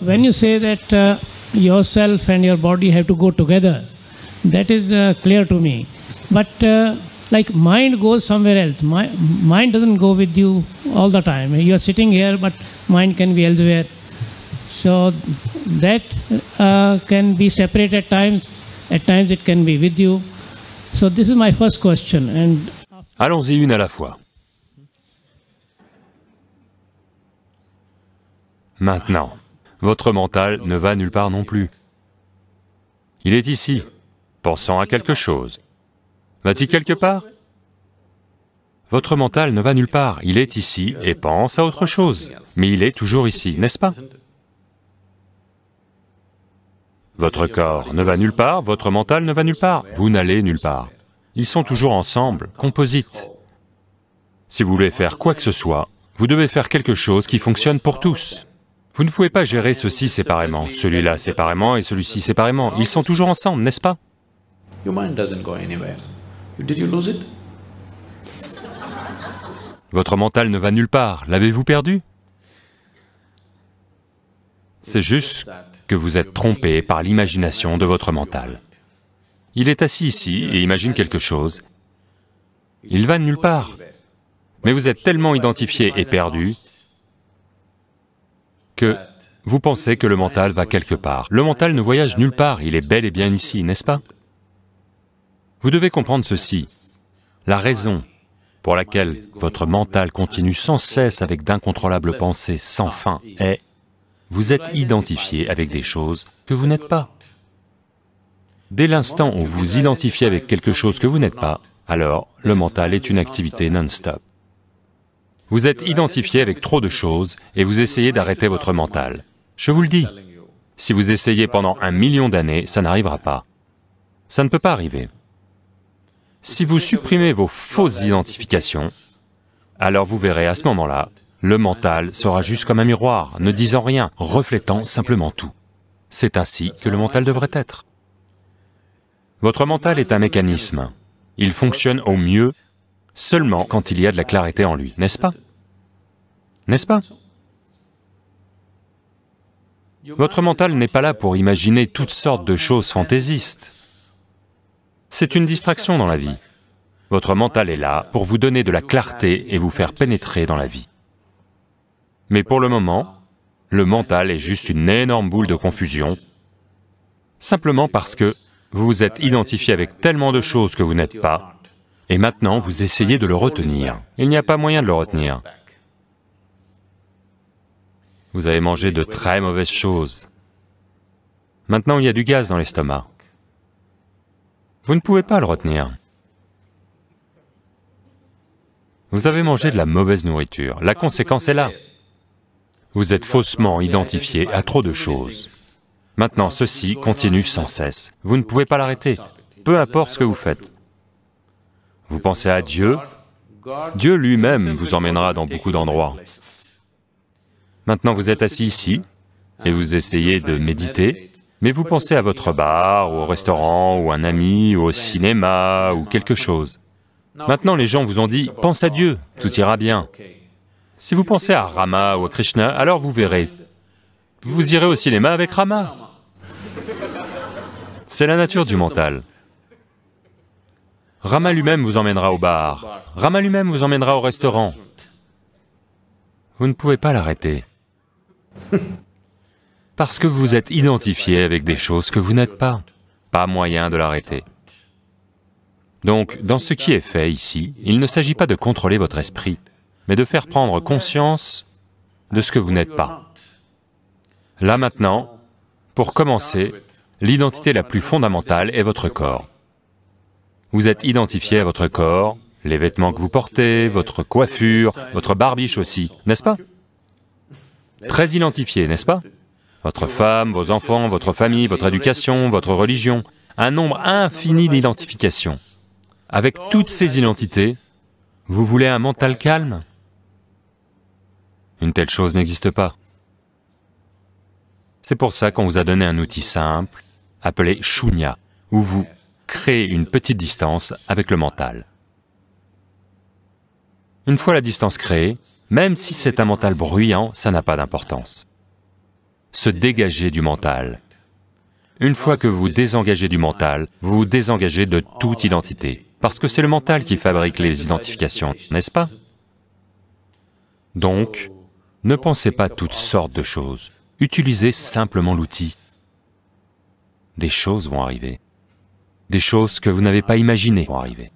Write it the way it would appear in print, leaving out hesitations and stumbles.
When you say that yourself and your body have to go together, that is clear to me. But like mind goes somewhere else. Mind doesn't go with you all the time. You are sitting here, but mind can be elsewhere. So that can be separate at times. At times it can be with you. So this is my first question. And allons-y une à la fois. Maintenant, votre mental ne va nulle part non plus. Il est ici, pensant à quelque chose. Va-t-il quelque part? Votre mental ne va nulle part, il est ici et pense à autre chose. Mais il est toujours ici, n'est-ce pas? Votre corps ne va nulle part, votre mental ne va nulle part, vous n'allez nulle part. Ils sont toujours ensemble, composites. Si vous voulez faire quoi que ce soit, vous devez faire quelque chose qui fonctionne pour tous. Vous ne pouvez pas gérer ceci séparément, celui-là séparément et celui-ci séparément. Ils sont toujours ensemble, n'est-ce pas? Votre mental ne va nulle part, l'avez-vous perdu? C'est juste que vous êtes trompé par l'imagination de votre mental. Il est assis ici et imagine quelque chose. Il va nulle part. Mais vous êtes tellement identifié et perdu que vous pensez que le mental va quelque part. Le mental ne voyage nulle part, il est bel et bien ici, n'est-ce pas? Vous devez comprendre ceci. La raison pour laquelle votre mental continue sans cesse avec d'incontrôlables pensées sans fin est: vous êtes identifié avec des choses que vous n'êtes pas. Dès l'instant où vous identifiez avec quelque chose que vous n'êtes pas, alors le mental est une activité non-stop. Vous êtes identifié avec trop de choses et vous essayez d'arrêter votre mental. Je vous le dis, si vous essayez pendant 1 million d'années, ça n'arrivera pas. Ça ne peut pas arriver. Si vous supprimez vos fausses identifications, alors vous verrez à ce moment-là, le mental sera juste comme un miroir, ne disant rien, reflétant simplement tout. C'est ainsi que le mental devrait être. Votre mental est un mécanisme. Il fonctionne au mieux seulement quand il y a de la clarté en lui, n'est-ce pas? N'est-ce pas? Votre mental n'est pas là pour imaginer toutes sortes de choses fantaisistes. C'est une distraction dans la vie. Votre mental est là pour vous donner de la clarté et vous faire pénétrer dans la vie. Mais pour le moment, le mental est juste une énorme boule de confusion, simplement parce que vous vous êtes identifié avec tellement de choses que vous n'êtes pas, et maintenant vous essayez de le retenir. Il n'y a pas moyen de le retenir. Vous avez mangé de très mauvaises choses. Maintenant il y a du gaz dans l'estomac. Vous ne pouvez pas le retenir. Vous avez mangé de la mauvaise nourriture. La conséquence est là. Vous êtes faussement identifié à trop de choses. Maintenant, ceci continue sans cesse. Vous ne pouvez pas l'arrêter, peu importe ce que vous faites. Vous pensez à Dieu, Dieu lui-même vous emmènera dans beaucoup d'endroits. Maintenant, vous êtes assis ici, et vous essayez de méditer, mais vous pensez à votre bar, ou au restaurant, ou un ami, ou au cinéma, ou quelque chose. Maintenant, les gens vous ont dit, pense à Dieu, tout ira bien. Si vous pensez à Rama ou à Krishna, alors vous verrez, vous irez au cinéma avec Rama. C'est la nature du mental. Rama lui-même vous emmènera au bar, Rama lui-même vous emmènera au restaurant. Vous ne pouvez pas l'arrêter. Parce que vous êtes identifié avec des choses que vous n'êtes pas. Pas moyen de l'arrêter. Donc, dans ce qui est fait ici, il ne s'agit pas de contrôler votre esprit, mais de faire prendre conscience de ce que vous n'êtes pas. Là maintenant, pour commencer, l'identité la plus fondamentale est votre corps. Vous êtes identifié à votre corps, les vêtements que vous portez, votre coiffure, votre barbiche aussi, n'est-ce pas? Très identifié, n'est-ce pas? Votre femme, vos enfants, votre famille, votre éducation, votre religion, un nombre infini d'identifications. Avec toutes ces identités, vous voulez un mental calme? Une telle chose n'existe pas. C'est pour ça qu'on vous a donné un outil simple, appelé Shunya, où vous créez une petite distance avec le mental. Une fois la distance créée, même si c'est un mental bruyant, ça n'a pas d'importance. se dégager du mental. Une fois que vous vous désengagez du mental, vous vous désengagez de toute identité, parce que c'est le mental qui fabrique les identifications, n'est-ce pas? Donc, ne pensez pas toutes sortes de choses, utilisez simplement l'outil. Des choses vont arriver, des choses que vous n'avez pas imaginées vont arriver.